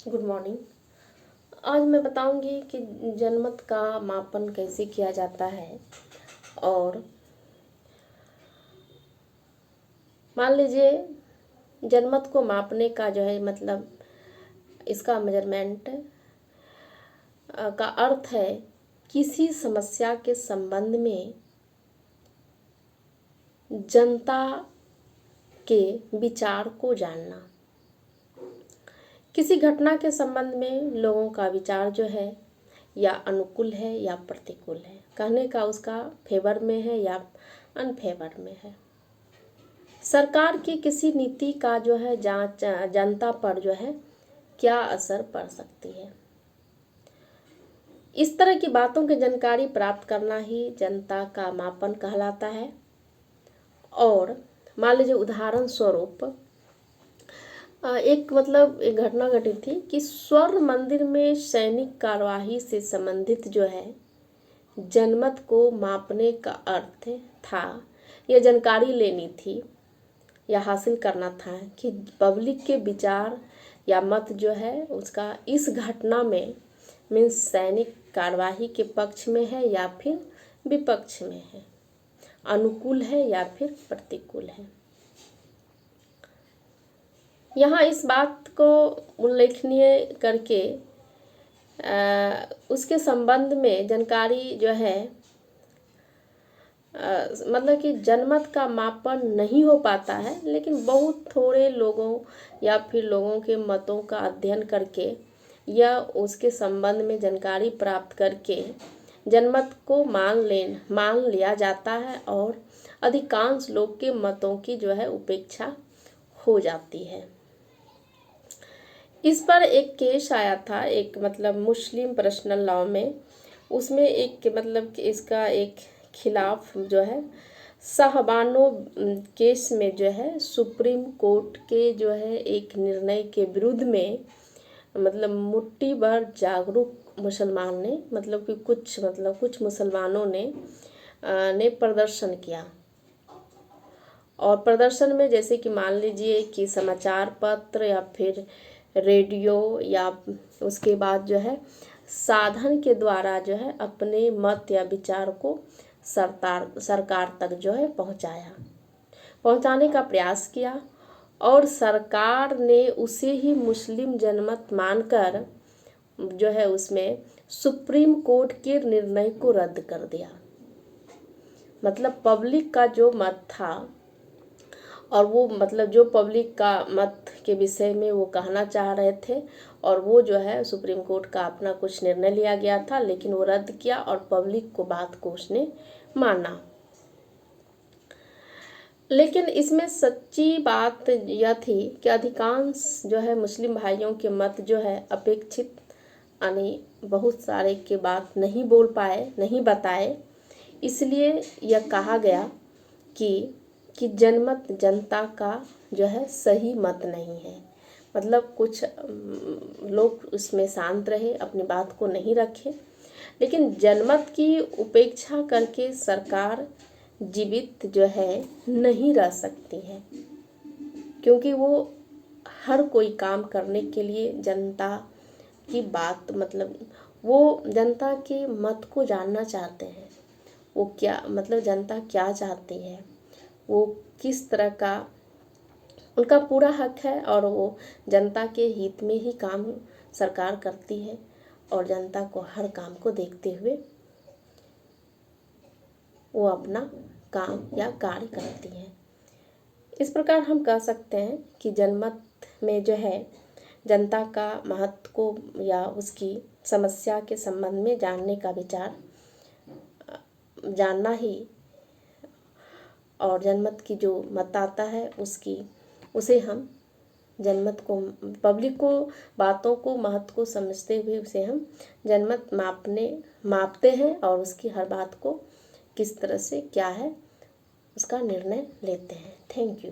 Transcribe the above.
Good morning. आज मैं बताऊंगी कि जनमत का मापन कैसे किया जाता है। और मान लीजिए जनमत को मापने का जो है मतलब इसका मेजरमेंट का अर्थ है किसी समस्या के संबंध में जनता के विचार को जानना। किसी घटना के संबंध में लोगों का विचार जो है या अनुकूल है या प्रतिकूल है, कहने का उसका फेवर में है या अनफेवर में है। सरकार की किसी नीति का जो है जांच जनता पर जो है क्या असर पड़ सकती है, इस तरह की बातों की जानकारी प्राप्त करना ही जनता का मापन कहलाता है। और मान लीजिए उदाहरण स्वरूप एक घटना घटी थी कि स्वर्ण मंदिर में सैनिक कार्यवाही से संबंधित जो है जनमत को मापने का अर्थ था, यह जानकारी लेनी थी या हासिल करना था कि पब्लिक के विचार या मत जो है उसका इस घटना में मीन्स सैनिक कार्यवाही के पक्ष में है या फिर विपक्ष में है, अनुकूल है या फिर प्रतिकूल है। यहाँ इस बात को उल्लेखनीय करके उसके संबंध में जानकारी जो है मतलब कि जनमत का मापन नहीं हो पाता है, लेकिन बहुत थोड़े लोगों या फिर लोगों के मतों का अध्ययन करके या उसके संबंध में जानकारी प्राप्त करके जनमत को मान लिया जाता है और अधिकांश लोग के मतों की जो है उपेक्षा हो जाती है। इस पर एक केस आया था, एक मुस्लिम पर्सनल लॉ में, उसमें एक कि इसका एक खिलाफ जो है साहबानो केस में जो है सुप्रीम कोर्ट के जो है एक निर्णय के विरुद्ध में मुट्ठी भर जागरूक मुसलमान ने कि कुछ मुसलमानों ने प्रदर्शन किया। और प्रदर्शन में जैसे कि मान लीजिए कि समाचार पत्र या फिर रेडियो या उसके बाद जो है साधन के द्वारा जो है अपने मत या विचार को सरकार तक जो है पहुंचाने का प्रयास किया। और सरकार ने उसे ही मुस्लिम जनमत मानकर जो है उसमें सुप्रीम कोर्ट के निर्णय को रद्द कर दिया। पब्लिक का जो मत था और वो जो पब्लिक का मत के विषय में वो कहना चाह रहे थे, और वो जो है सुप्रीम कोर्ट का अपना कुछ निर्णय लिया गया था, लेकिन वो रद्द किया और पब्लिक को बात को उसने माना। लेकिन इसमें सच्ची बात यह थी कि अधिकांश जो है मुस्लिम भाइयों के मत जो है अपेक्षित यानी बहुत सारे के बात नहीं बोल पाए, नहीं बताए। इसलिए यह कहा गया कि जनमत जनता का जो है सही मत नहीं है। कुछ लोग उसमें शांत रहे, अपनी बात को नहीं रखे, लेकिन जनमत की उपेक्षा करके सरकार जीवित जो है नहीं रह सकती है, क्योंकि वो हर कोई काम करने के लिए जनता की बात वो जनता के मत को जानना चाहते हैं। वो क्या जनता क्या चाहती है, वो किस तरह का उनका पूरा हक है, और वो जनता के हित में ही काम सरकार करती है और जनता को हर काम को देखते हुए वो अपना काम या कार्य करती है। इस प्रकार हम कह सकते हैं कि जनमत में जो है जनता का महत्व को या उसकी समस्या के संबंध में जानने का विचार जानना ही, और जनमत की जो मत आता है उसे हम जनमत को पब्लिक को बातों को महत्व को समझते हुए उसे हम जनमत मापते हैं और उसकी हर बात को किस तरह से क्या है उसका निर्णय लेते हैं। Thank you.